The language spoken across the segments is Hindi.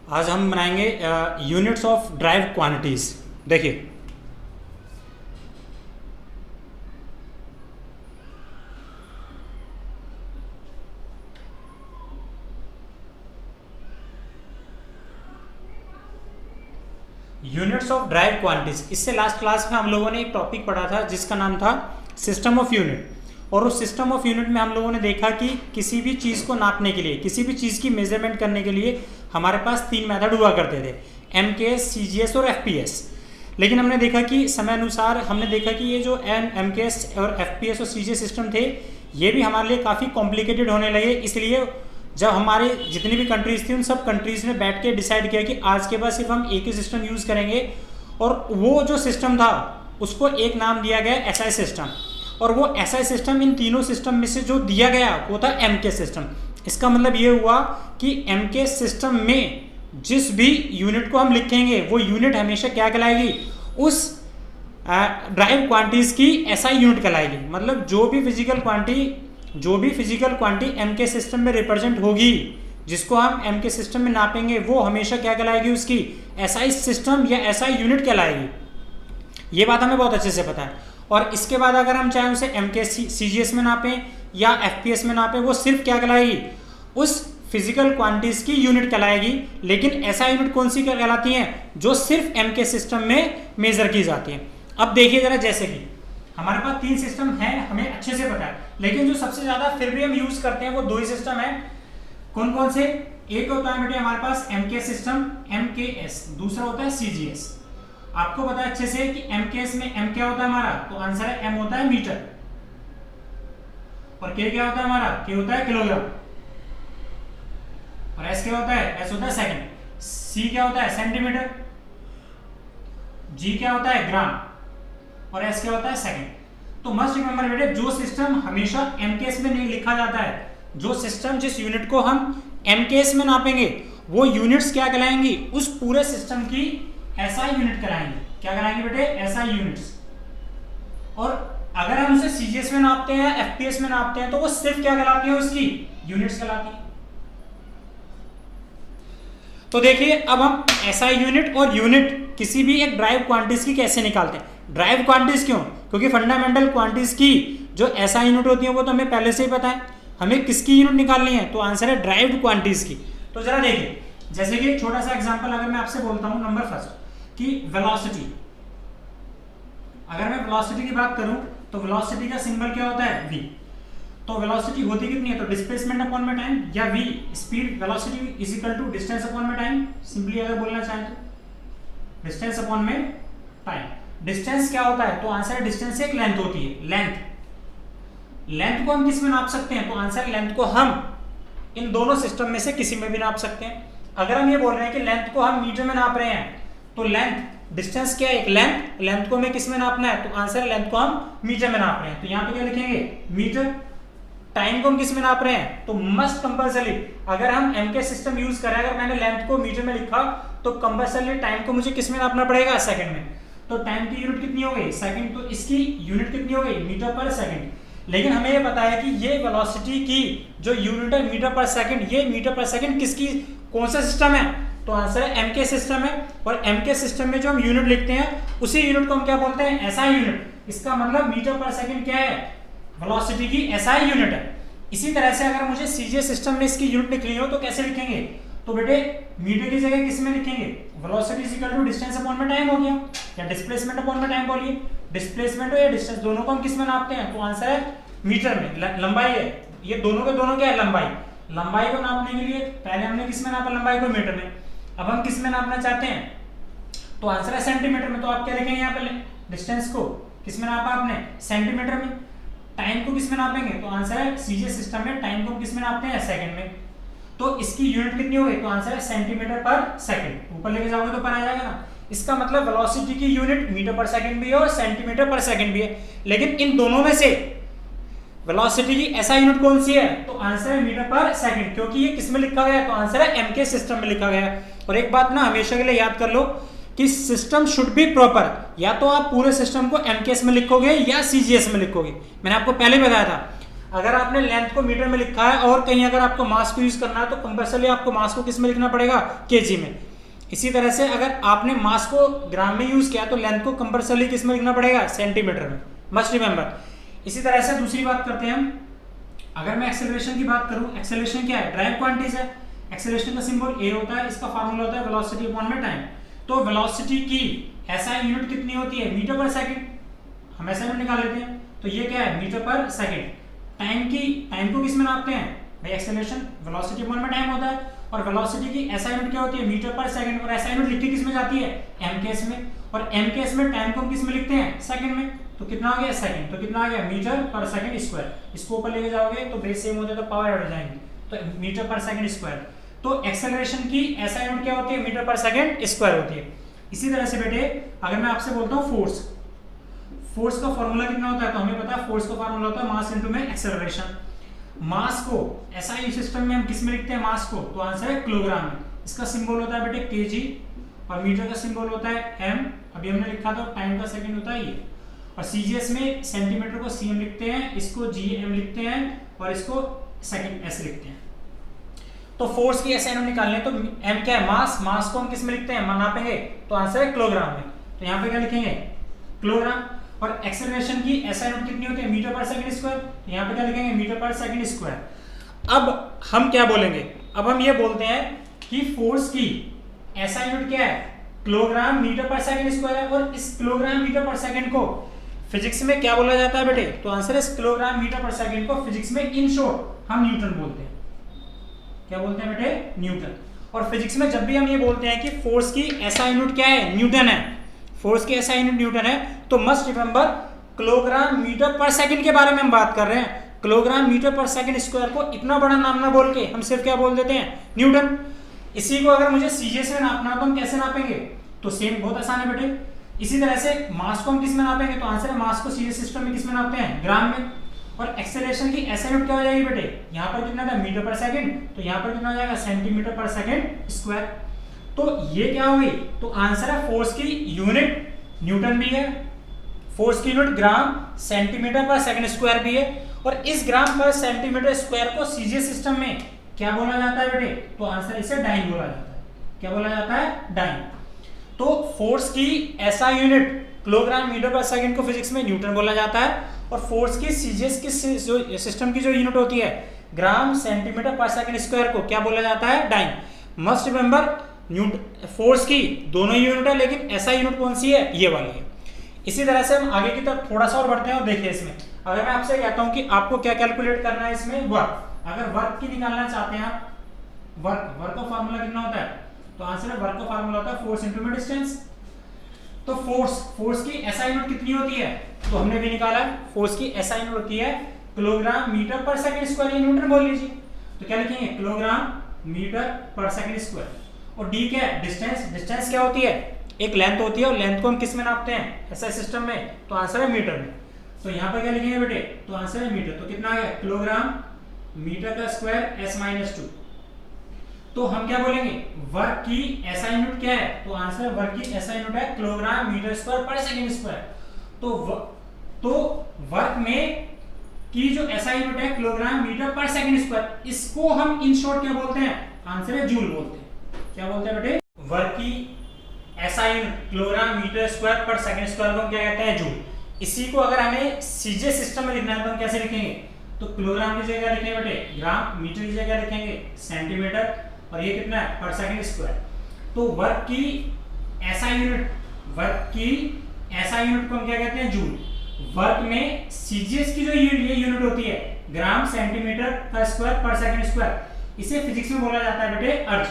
आज हम बनाएंगे यूनिट्स ऑफ ड्राइव क्वांटिटीज। देखिए यूनिट्स ऑफ ड्राइव क्वांटिटीज, इससे लास्ट क्लास में हम लोगों ने एक टॉपिक पढ़ा था जिसका नाम था सिस्टम ऑफ यूनिट। और उस सिस्टम ऑफ यूनिट में हम लोगों ने देखा कि किसी भी चीज़ को नापने के लिए, किसी भी चीज़ की मेजरमेंट करने के लिए हमारे पास 3 मेथड हुआ करते थे, MKS, CGS और FPS। लेकिन हमने देखा कि समय अनुसार हमने देखा कि ये जो MKS और FPS और CGS सिस्टम थे ये भी हमारे लिए काफ़ी कॉम्प्लिकेटेड होने लगे। इसलिए जब हमारे जितनी भी कंट्रीज़ थी उन सब कंट्रीज़ ने बैठ के डिसाइड किया कि आज के बाद सिर्फ हम एक ही सिस्टम यूज़ करेंगे। और वो जो सिस्टम था उसको एक नाम दिया गया SI सिस्टम। और वो SI सिस्टम इन तीनों सिस्टम में से जो दिया गया वो था MKS सिस्टम। इसका मतलब ये हुआ कि MKS सिस्टम में जिस भी यूनिट को हम लिखेंगे वो यूनिट हमेशा क्या कहलाएगी, उस ड्राइव क्वांटिटीज की SI यूनिट कहलाएगी। मतलब जो भी फिजिकल क्वांटिटी MKS सिस्टम में रिप्रेजेंट होगी, जिसको हम MKS सिस्टम में नापेंगे, वो हमेशा क्या कहलाएगी, उसकी SI सिस्टम या SI यूनिट कहलाएगी। ये बात हमें बहुत अच्छे से पता है। और इसके बाद अगर हम चाहें उसे MKS CGS में नापें या FPS में नापें, वो सिर्फ क्या कहलाएगी, उस फिजिकल क्वांटिटीज की यूनिट कहलाएगी। लेकिन SI यूनिट कौन सी कहलाती हैं, जो सिर्फ MKS सिस्टम में मेजर की जाती हैं। अब देखिए जरा, जैसे कि हमारे पास 3 सिस्टम हैं, हमें अच्छे से पता है, लेकिन जो सबसे ज्यादा फिर भी हम यूज करते हैं वो 2 ही सिस्टम है। कौन कौन से? एक होता है बेटे हमारे पास MKS सिस्टम, MKS, दूसरा होता है CGS। आपको पता है अच्छे से कि MKS में M क्या होता है हमारा, तो आंसर है M होता है मीटर, और K क्या होता है हमारा, K होता है किलोग्राम, और S क्या होता है, S होता है सेकंड, C क्या होता है सेंटीमीटर, G क्या होता है ग्राम, और S क्या होता है सेकंड। तो मस्ट रिमेंबर बेटे, जो सिस्टम हमेशा MKS में नहीं लिखा जाता है, जो सिस्टम जिस यूनिट को हम MKS में नापेंगे वो यूनिट्स क्या कहलाएंगी, उस पूरे सिस्टम की SI यूनिट कराएंगे। क्या कराएंगे बेटे, SI यूनिट्स। और अगर हम उसे CGS में नापते हैं, FPS में नापते हैं, तो वो सिर्फ क्या कहलाती है, उसकी यूनिट्स कहलाती है। तो देखिए अब हम SI यूनिट और यूनिट किसी भी एक ड्राइव क्वांटिटीज की कैसे निकालते हैं। ड्राइव क्वांटिटीज क्यों? क्योंकि फंडामेंटल क्वांटिटीज की जो SI यूनिट होती है वो तो हमें पहले से ही पता है। हमें किसकी यूनिट निकालनी है, तो आंसर है ड्राइव्ड क्वांटिटीज की। तो जरा देखिए, जैसे कि एक छोटा सा एग्जांपल अगर मैं आपसे बोलता हूं, नंबर फर्स्ट कि वेलोसिटी। अगर मैं वेलोसिटी की बात करूं तो वेलोसिटी का सिंबल क्या होता है, v। तो वेलोसिटी होती कितनी है, तो डिस्प्लेसमेंट अपॉन में टाइम, या v speed velocity is equal to distance upon में टाइम। सिंपली अगर बोलना चाहें तो डिस्टेंस अपॉन में टाइम। डिस्टेंस क्या होता है, तो आंसर है डिस्टेंस एक लेंथ होती है, लेंथ को हम किस में नाप सकते हैं, तो आंसर लेंथ को हम इन दोनों सिस्टम में से किसी में भी नाप सकते हैं। अगर हम ये बोल रहे हैं कि लेंथ को हम मीटर में नाप रहे हैं, तो लेंथ, डिस्टेंस क्या है, एक लेंथ को हमें किस में नापना है, तो आंसर है लेंथ को हम मीटर में नाप रहे हैं, तो यहाँ पे क्या लिखेंगे, मीटर। टाइम को हम किस में नाप रहे हैं, तो मस्ट कंपल्सरी, अगर हम MKS सिस्टम यूज करें, अगर मैंने लेंथ को मीटर में लिखा तो कंपल्सरी टाइम को मुझे किस में नापना पड़ेगा, सेकंड में। तो टाइम की यूनिट कितनी हो गई, सेकंड, तो इसकी यूनिट कितनी हो गई, मीटर पर सेकंड। लेकिन हमें ये पता है कि ये वेलोसिटी की जो यूनिट है मीटर पर सेकंड, ये मीटर पर सेकंड किसकी, कौन सा सिस्टम है, तो आंसर है MKS सिस्टम है। और MKS सिस्टम में जो हम यूनिट लिखते हैं उसी यूनिट को हम क्या बोलते हैं, SI यूनिट। इसका मतलब मीटर पर सेकंड क्या है, वेलोसिटी की SI यूनिट है। इसी तरह से अगर मुझे CGS सिस्टम में इसकी यूनिट लिखनी हो तो कैसे लिखेंगे, तो बेटे मीटर की जगह किस में लिखेंगे, velocity is equal to distance upon में टाइम हो गया, या डिस्प्लेसमेंट अपॉन में टाइम बोलिए। डिस्प्लेसमेंट हो या डिस्टेंस, दोनों को हम किस में नापते हैं, तो आंसर है मीटर में। लंबाई है, ये दोनों के दोनों क्या है, लंबाई को नापने के लिए पहले हमने किस में नापा, लंबाई को मीटर में। अब हम किस में नापना चाहते हैं, तो आंसर है सेंटीमीटर में। तो आप क्या लिखेंगे यहाँ पे, डिस्टेंस को किस में नापा आपने, सेंटीमीटर में। टाइम को किस में नापेंगे, तो आंसर है CGS सिस्टम में टाइम को किस में नापते हैं, सेकंड में। तो इसकी यूनिट कितनी हो गई, तो आंसर है सेंटीमीटर पर सेकंड। ऊपर लेके जाओगे तो पर आ जाएगा ना। इसका मतलब वेलोसिटी की यूनिट मीटर पर सेकंड भी है और सेंटीमीटर पर सेकंड भी है। लेकिन इन दोनों में से वेलोसिटी की SI यूनिट कौन सी है, तो आंसर है मीटर पर सेकंड, क्योंकि ये किस में लिखा गया है, तो आंसर है MKS सिस्टम में लिखा गया है। और एक बात ना हमेशा के लिए याद कर लो कि सिस्टम शुड बी प्रॉपर, या तो आप पूरे सिस्टम को एमकेएस में लिखोगे या सीजीएस में लिखोगे। मैंने आपको पहले बताया था अगर आपने लेंथ को मीटर में लिखा है और कहीं अगर आपको मास को यूज करना है तो कंपल्सरी आपको मास को किस में लिखना पड़ेगा, केजी में। इसी तरह से अगर आपने मास को ग्राम में यूज किया तो लेंथ को कंपल्सरी किस में लिखना पड़ेगा, सेंटीमीटर में, मस्ट रिमेंबर। इसी तरह से दूसरी बात करते हैं हम, अगर मैं एक्सेलरेशन की बात करूं, एक्सेलरेशन क्या है, ड्राइव क्वांटिटीज है। एक्सेलरेशन का सिंबल ए होता है, इसका फार्मूला होता है वेलोसिटी अपॉन में टाइम। तो वेलोसिटी की एसआई यूनिट कितनी होती है, मीटर पर सेकंड, हम ऐसा यूनिट निकाल लेते हैं। तो ये क्या है, मीटर पर सेकंड। टाइम को किस में नापते हैं भाई, एक्सेलरेशन वेलोसिटी अपॉन में टाइम होता है। और वेलोसिटी की एसआई यूनिट क्या होती है, मीटर पर सेकंड। और एसआई यूनिट लिखी किस में जाती है, एमकेएस में। और एमकेएस में टाइम को हम किस में लिखते हैं, सेकंड में। तो कितना आ गया, सेकंड। तो कितना आ गया, मीटर पर सेकंड स्क्वायर। इसको ऊपर लेके जाओगे तो बेस सेम होते तो पावर ऐड हो जाएंगे, तो मीटर पर सेकंड स्क्वायर। तो एक्सेलरेशन की एसआई यूनिट क्या होती है, मीटर पर सेकंड स्क्वायर होती है। इसी तरह से बेटे अगर मैं आपसे बोलता हूँ फोर्स का फॉर्मूला कितना होता है, तो हमें पता है फोर्स का फॉर्मूला होता है मास इनटू में एक्सेलरेशन। मास को एसआई सिस्टम में हम किस में लिखते हैं, मास को, तो आंसर है किलोग्राम में। इसका सिंबल होता है बेटे केजी, और मीटर का सिंबल होता है एम, अभी हमने लिखा था। टाइम का सेकंड होता है ये। और सीजीएस में सेंटीमीटर को सीएम लिखते हैं, इसको जीएम लिखते हैं, और इसको सेकंड एस लिखते हैं। तो फोर्स की एसआई यूनिट निकालने तो एम क्या है, मास को हम किस में लिखते हैं, नापेंगे, तो आंसर है किलोग्राम में। तो यहाँ पे क्या लिखेंगे, किलोग्राम। और एक्सेलरेशन की एसआई यूनिट कितनी होती है, मीटर पर सेकंड स्क्वायर। तो यहाँ पे क्या लिखेंगे, मीटर पर सेकंड स्क्वायर। अब हम क्या बोलेंगे, अब हम ये बोलते हैं कि फोर्स की एसआई यूनिट क्या है, किलोग्राम मीटर पर सेकंड स्क्वायर है। और इस किलोग्राम मीटर पर सेकंड को फिजिक्स में क्या बोला जाता है बेटे, तो आंसर है किलोग्राम मीटर पर सेकंड को फिजिक्स में इन शॉर्ट हम न्यूटन बोलते हैं। क्या बोलते हैं बेटे, न्यूटन। और फिजिक्स में जब भी हम ये बोलते हैं कि फोर्स की एसआई यूनिट क्या है, न्यूटन है, फोर्स की एसआई यूनिट न्यूटन है, तो मस्ट रिमेंबर किलोग्राम मीटर पर सेकंड के बारे में हम बात कर रहे हैं। किलोग्राम मीटर पर सेकंड स्क्वायर को इतना बड़ा नाम ना बोल के हम सिर्फ क्या बोल देते हैं, न्यूटन। इसी को अगर मुझे सीजीएस में नापना तो हम कैसे नापेंगे, तो सेम बहुत आसान है बेटे। इसी तरह से मास को हम किस में नापेंगे, तो आंसर है मास को सीजीएस सिस्टम में किस में नापते हैं, ग्राम में। और एक्सेलरेशन की एसआई यूनिट क्या हो जाएगी बेटे, यहाँ पर कितना था, मीटर पर सेकंड, तो यहाँ पर कितना हो जाएगा, सेंटीमीटर पर सेकंड स्क्वायर। तो ये क्या हो गई, तो आंसर है फोर्स की यूनिट न्यूटन भी है, फोर्स की यूनिट ग्राम सेंटीमीटर पर सेकंड स्क्वायर भी है। और इस ग्राम पर सेंटीमीटर स्क्वायर को सीजीएस सिस्टम में क्या बोला जाता है बेटे, तो आंसर इसे डाइन बोला जाता है। क्या बोला जाता है, डाइन। तो फोर्स की एसआई यूनिट किलोग्राम मीटर पर सेकंड को फिजिक्स में न्यूटन बोला जाता है। और फोर्स की सीजीएस की सिस्टम की जो यूनिट होती है, ग्राम सेंटीमीटर पर सेकंड स्क्वायर को क्या बोला जाता है, डाइन। मस्ट रिमेंबर फोर्स की दोनों यूनिट है, लेकिन एसआई यूनिट कौन सी है, ये वाली है। इसी तरह से हम आगे की तरफ थोड़ा सा और बढ़ते हैं और देखिए इसमें अगर मैं आपसे कहता हूं कि आपको क्या कैलकुलेट करना है इसमें, वर्क। अगर वर्क की निकालना चाहते हैं आप, वर्क का फार्मूला कितना होता है, तो आंसर है वर्क का फार्मूला होता है फोर्स इनटू में डिस्टेंस। तो फोर्स की एसआई यूनिट कितनी होती है, तो हमने भी निकाला है, फोर्स की एसआई यूनिट होती है किलोग्राम मीटर पर सेकंड स्क्वायर, या न्यूटन बोल लीजिए। तो क्या लिखेंगे, किलोग्राम मीटर पर सेकंड स्क्वायर। और डी क्या है, डिस्टेंस क्या होती है, एक लेंथ होती है, और लेंथ को हम किस में नापते हैं, एसआई सिस्टम में, तो आंसर है मीटर में। तो यहाँ पर क्या लिखेंगे बेटे, तो आंसर है मीटर। तो कितना आ गया, किलोग्राम मीटर का स्क्वायर s-2। तो हम क्या बोलेंगे, वर्क की एसआई यूनिट क्या है, तो आंसर वर्क की एसआई यूनिट है kilogram metre square per second square. तो वर्क में की जो एसआई यूनिट है किलोग्राम मीटर पर सेकंड स्क्वायर, इसको हम इन शॉर्ट क्या बोलते हैं, आंसर है जूल बोलते हैं। क्या बोलते हैं बेटे, वर्क की SI unit kilogram metre square per second square को हम क्या कहते हैं, जूल। इसी को अगर हमें सीजीएस सिस्टम में लिखना है तो हम कैसे लिखेंगे, तो किलोग्राम की जगह लिखेंगे बेटे ग्राम, मीटर की जगह लिखेंगे सेंटीमीटर, और ये कितना है, पर सेकंड स्क्वायर। तो वर्क की एसआई यूनिट को हम क्या कहते हैं, जूल। वर्क में सीजीएस की जो यूनिट होती है, ग्राम सेंटीमीटर का स्क्वायर पर सेकंड स्क्वायर, इसे फिजिक्स में बोला जाता है बेटे अर्ज।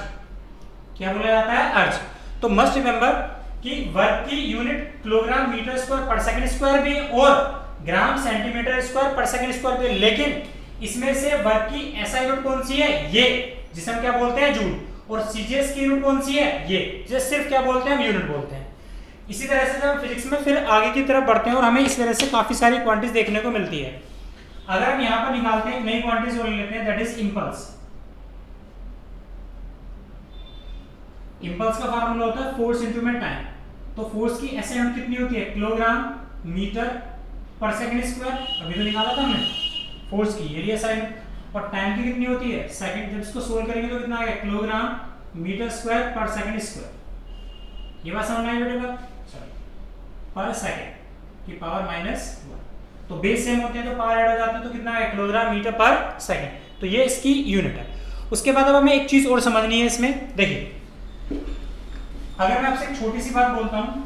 क्या बोला जाता है, अर्ज। तो मस्ट रिमेंबर कि वर्क की unit kilogram metre square per second square भी और gram centimetre square per second square भी, लेकिन इसमें से वर्क की एसआई यूनिट कौन सी है, ये, जिसे हम क्या बोलते हैं, जूल। और सीजीएस की यूनिट कौन सी है, ये, जिसे सिर्फ क्या बोलते हैं, हम यूनिट बोलते हैं। इसी तरह से जब फिजिक्स में फिर आगे की तरफ बढ़ते हैं और हमें इस तरह से काफी सारी क्वांटिटीज देखने को मिलती है। अगर हम यहाँ पर निकालते हैं नई क्वांटिटीज और लेते हैं, दैट इज इंपल्स। इंपल्स का फार्मूला होता है फोर्स इनटू में टाइम। तो फोर्स की एसआई यूनिट कितनी होती है, किलोग्राम मीटर पर सेकंड स्क्वायर, अभी तो निकाला था हमने फोर्स की, ये एसआई यूनिट। और टाइम की कितनी होती है, सेकंड, जब इसको सोल्व करेंगे तो कितना आएगा, kilogram metre square per second square. ये बात समझ में आई बेटे बात, चलो पर सेकंड की पावर -1, तो बेस सेम होते हैं तो पावर ऐड हो जाती है, तो कितना है, किलोग्राम मीटर पर सेकंड। तो ये इसकी यूनिट है। उसके बाद अब हमें एक चीज और समझनी है इसमें, देखिए अगर मैं आपसे एक छोटी सी बात बोलता हूं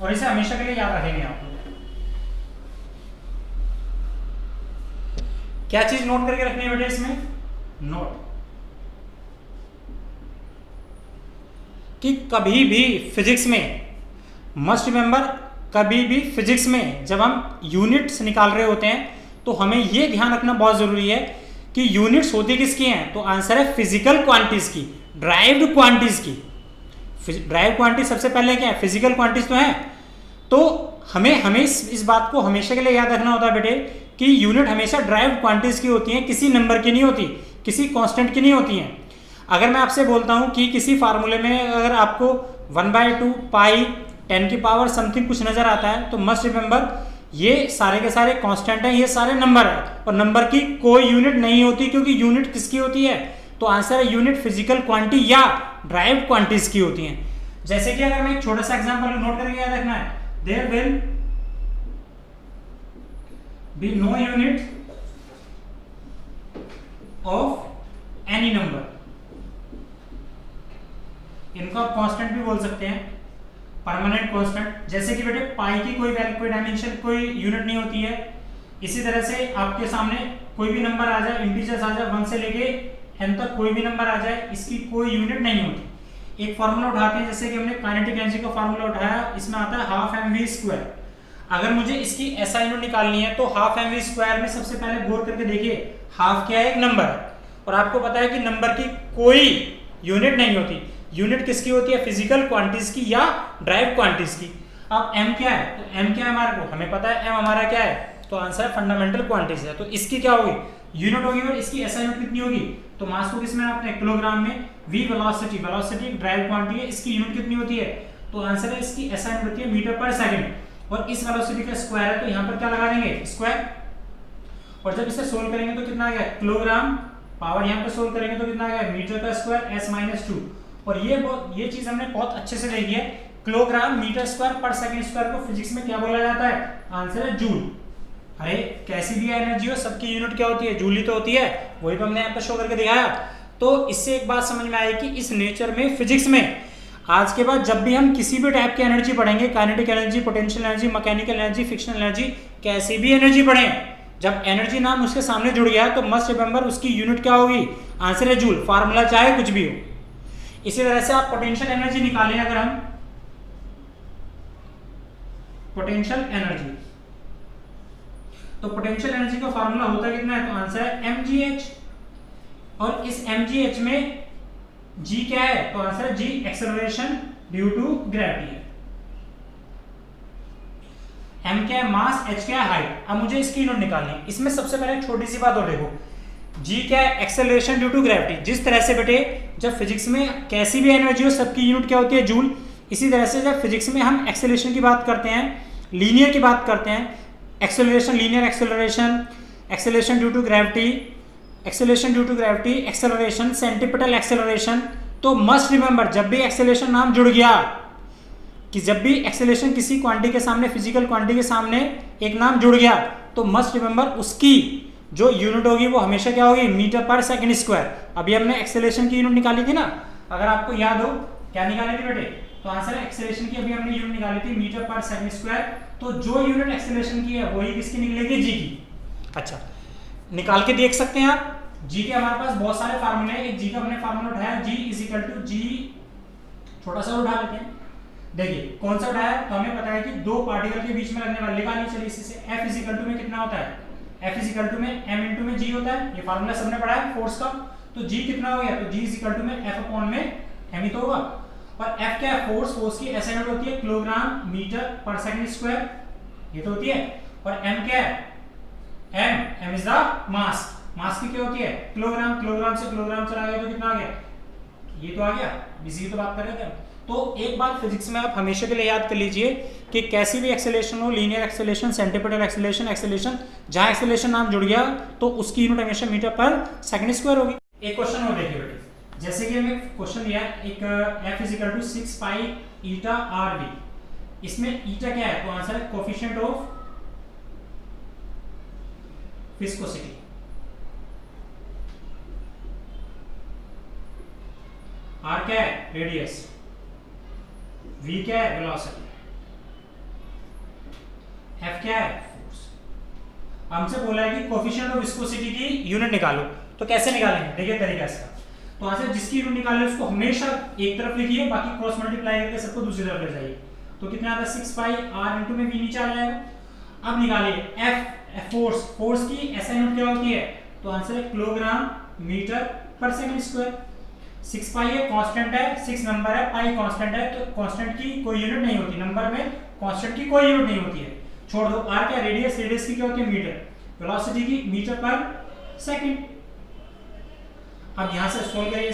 और इसे हमेशा के लिए याद रखेंगे आप लोग, क्या चीज नोट करके रखनी है बेटे इसमें, नोट कि कभी भी फिजिक्स में, मस्ट रिमेंबर, कभी भी फिजिक्स में जब हम यूनिट्स निकाल रहे होते हैं तो हमें यह ध्यान रखना बहुत जरूरी है कि यूनिट्स होती किसकी हैं, तो आंसर है फिजिकल क्वांटिटीज की, ड्राइव्ड क्वांटिटीज की। ड्राइव क्वांटिटी सबसे पहले क्या है, फिजिकल क्वांटिटीज तो है। तो हमें इस बात को हमेशा के लिए याद रखना होता है बेटे कि यूनिट हमेशा ड्राइव क्वांटिटीज की होती हैं, किसी नंबर की नहीं होती, किसी कांस्टेंट की नहीं होती हैं। अगर मैं आपसे बोलता हूं कि किसी फार्मूले में अगर आपको 1/2 पाई 10 की पावर समथिंग कुछ नजर आता है, तो मस्ट रिमेंबर ये सारे के सारे कांस्टेंट हैं, ये सारे नंबर है, और नंबर की कोई यूनिट नहीं होती, क्योंकि यूनिट किसकी होती है, तो आंसर है यूनिट फिजिकल क्वांटिटी या ड्राइव क्वांटिटीज की होती हैं। जैसे कि अगर मैं एक छोटा सा एग्जांपल नोट करके याद रखना है, there will be no unit of any number, इनको आप कांस्टेंट भी बोल सकते हैं, परमानेंट कांस्टेंट। जैसे कि बेटे पाई की कोई वैल्यू, कोई डायमेंशन, कोई यूनिट नहीं होती है। इसी तरह से आपके सामने कोई भी नंबर आ जाए, इंटीजर्स आ जाए 1 से लेके n तक कोई भी नंबर आ जाए, इसकी कोई यूनिट नहीं होती। एक फार्मूला उठाते हैं, जैसे कि हमने काइनेटिक एनर्जी का फार्मूला उठाया, इसमें आता है हाफ mv²। अगर मुझे इसकी SI यूनिट निकालनी है तो हाफ mv² में सबसे पहले गौर करके देखिए, हाफ क्या है, एक नंबर है, और आपको पता है कि नंबर की कोई यूनिट नहीं होती। यूनिट किसकी होती है, फिजिकल क्वांटिटीज की या ड्राइव क्वांटिटीज की। अब m क्या है, तो m क्या है हमारे को, हमें पता है m हमारा क्या है, तो आंसर फंडामेंटल क्वांटिटीज है। तो इसकी क्या होगी, यूनिट होगी, और इसकी SI यूनिट कितनी होगी, तो मास को किसमें आपने, किलोग्राम में। v velocity, velocity drive quantity है, इसकी यूनिट कितनी होती है, तो आंसर है इसकी SI यूनिट होती है मीटर पर सेकंड, और इस वेलोसिटी का स्क्वायर है, तो यहाँ पर क्या लगा देंगे, स्क्वायर। और जब इसे सोल्व करेंगे तो कितना आ गया, किलोग्राम, पावर यहाँ पे सोल्व करेंगे तो कितना आ गया, मीटर का स्क्वायर s-2। और ये चीज हमने बहुत अच्छे से देखी है, kilogram metre square per second square को फिजिक्स में क्या बोला जाता है, आंसर है जूल। अरे कैसी भी एनर्जी हो, सबकी यूनिट क्या होती है, जूल ही तो होती है, वही तो हमने यहाँ पे शो करके दिखाया। तो इससे एक बात समझ में आई कि इस नेचर में, फिजिक्स में आज के बाद जब भी हम किसी भी टाइप की एनर्जी पढ़ेंगे, kinetic energy, potential energy, mechanical energy, frictional energy, कैसी भी एनर्जी पढ़ें, जब एनर्जी नाम उसके सामने जुड़ गया तो मस्ट रिमेंबर उसकी यूनिट क्या होगी, आंसर है जूल, फार्मूला चाहे कुछ भी हो। इसी तरह से आप पोटेंशियल एनर्जी निकालें, अगर हम पोटेंशियल एनर्जी, तो पोटेंशियल एनर्जी का फार्मूला होता कितना है, तो आंसर है mgh, और इस mgh में g क्या है, तो आंसर है g acceleration due to gravity है, m क्या है मास, h क्या है हाइट। अब मुझे इसकी यूनिट निकालनी है। इसमें सबसे पहले एक छोटी सी बात और देखो, g क्या है, एक्सेलरेशन ड्यू टू ग्रेविटी। जिस तरह से बेटे जब फिजिक्स में कैसी भी एनर्जी हो सबकी यूनिट क्या होती है, जूल, इसी तरह से जब फिजिक्स में हम एक्सेलरेशन की बात करते हैं, लीनियर की बात करते हैं, acceleration, linear acceleration, acceleration due to gravity, acceleration due to gravity, acceleration, centripetal acceleration, तो मस्ट रिमेंबर जब भी एक्सेलरेशन नाम जुड़ गया, कि जब भी एक्सेलरेशन किसी क्वांटिटी के सामने, फिजिकल क्वांटिटी के सामने एक नाम जुड़ गया, तो मस्ट रिमेंबर उसकी जो यूनिट होगी वो हमेशा क्या होगी, मीटर पर सेकंड स्क्वायर। अभी हमने एक्सेलरेशन की यूनिट निकाली थी ना, अगर आपको याद हो, क्या निकाली थी बेटे, तो आंसर है एक्सेलरेशन की अभी हमने यूनिट निकाली थी मीटर पर सेकंड स्क्वायर। तो जो यूनिट एक्सेलरेशन की है वही किसकी निकलेगी, जी की। अच्छा, निकाल के देख सकते हैं आप। जी के हमारे पास बहुत सारे फार्मूले हैं, एक जी का हमने फार्मूला उठाया, जी इज इक्वल टू जी, छोटा सा उठा लेते हैं, देखिए कौन सा उठाया, तो हमें पता है कि दो पार्टिकल के बीच में लगने वाला, लिखा नहीं, चलिए इसी से F इज इक्वल टू में कितना होता है, F इज इक्वल टू में m इंटू में g होता है, ये फार्मूला सबने पढ़ा है फोर्स का। तो g कितना हो गया, तो g इज इक्वल टू में F अपॉन में m ही तो होगा, और F क्या है, फोर्स, फोर्स की SI यूनिट होती है किलोग्राम मीटर पर सेकंड स्क्वायर, ये तो होती है, और m क्या है, m इज द मास, मास की क्या होती है, किलोग्राम, किलोग्राम से किलोग्राम चला गया तो कितना आ गया, ये तो आ गया, इसी की तो बात कर रहे थे। तो एक बात फिजिक्स में आप हमेशा के लिए याद कर लीजिए कि कैसी भी एक्सेलरेशन हो, लीनियर एक्सेलरेशन, सेंट्रीपिटल एक्सेलरेशन, जहां एक्सेलरेशन नाम जुड़ गया तो उसकी यूनिट हमेशा मीटर पर सेकंड स्क्वायर होगी। एक क्वेश्चन और देखिए बेटे, जैसे कि हमें क्वेश्चन दिया एक F = 6 pi eta r v, इसमें ईटा क्या है, तो आंसर है कोफिशिएंट ऑफ विस्कोसिटी, आर क्या है रेडियस, वी क्या है वेलोसिटी, एफ क्या है फोर्स। हमसे बोला है कि कोफिशिएंट ऑफ विस्कोसिटी की यूनिट निकालो, तो कैसे निकालेंगे, देखिए तरीका इसका। तो आंसर जिसकी यूनिट निकाले उसको हमेशा एक तरफ लिखिए, बाकी क्रॉस मल्टीप्लाई करके सबको दूसरी तरफ ले जाइए। तो कितना आता है 6 पाई आर इंटू में वी नीचे आ जाएगा। अब निकालिए एफ फोर्स की एसआई यूनिट क्या होती है, तो आंसर है किलोग्राम मीटर पर सेकंड स्क्वायर। 6 पाई है कांस्टेंट है, 6 नंबर है, पाई कांस्टेंट है, तो कांस्टेंट की कोई यूनिट नहीं होती, नंबर में कांस्टेंट की कोई यूनिट नहीं होती है, छोड़ दो। आर क्या रेडियस की क्या होती है मीटर, वेलोसिटी की मीटर पर सेकंड। अब यहां से सोल्व करिए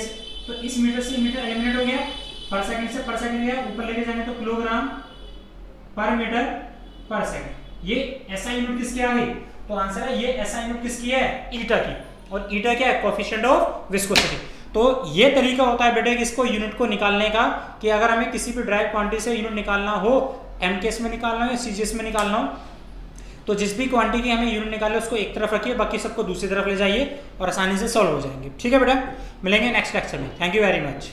तो इस मीटर से मीटर एलिमिनेट हो गया, पर सेकंड से पर सेकंड गया, ऊपर लेके जाएंगे तो किलोग्राम पर मीटर पर सेकंड। ये एसआई यूनिट किसकी आ गई, तो आंसर है ये एसआई यूनिट किसकी है, ईटा की, और ईटा क्या है कोफिशिएंट ऑफ विस्कोसिटी। तो ये तरीका होता है बेटे कि इसको यूनिट को निकालने का, कि अगर हमें किसी भी ड्राइव क्वांटिटी से यूनिट निकालना हो, एमकेएस में निकालना हो या सीजीएस में निकालना हो, तो जिस भी क्वांटिटी की हमें यूनिट निकाले उसको एक तरफ रखिए, बाकी सबको दूसरी तरफ ले जाइए और आसानी से सॉल्व हो जाएंगे। ठीक है बेटा, मिलेंगे नेक्स्ट लेक्चर में। Thank you very much.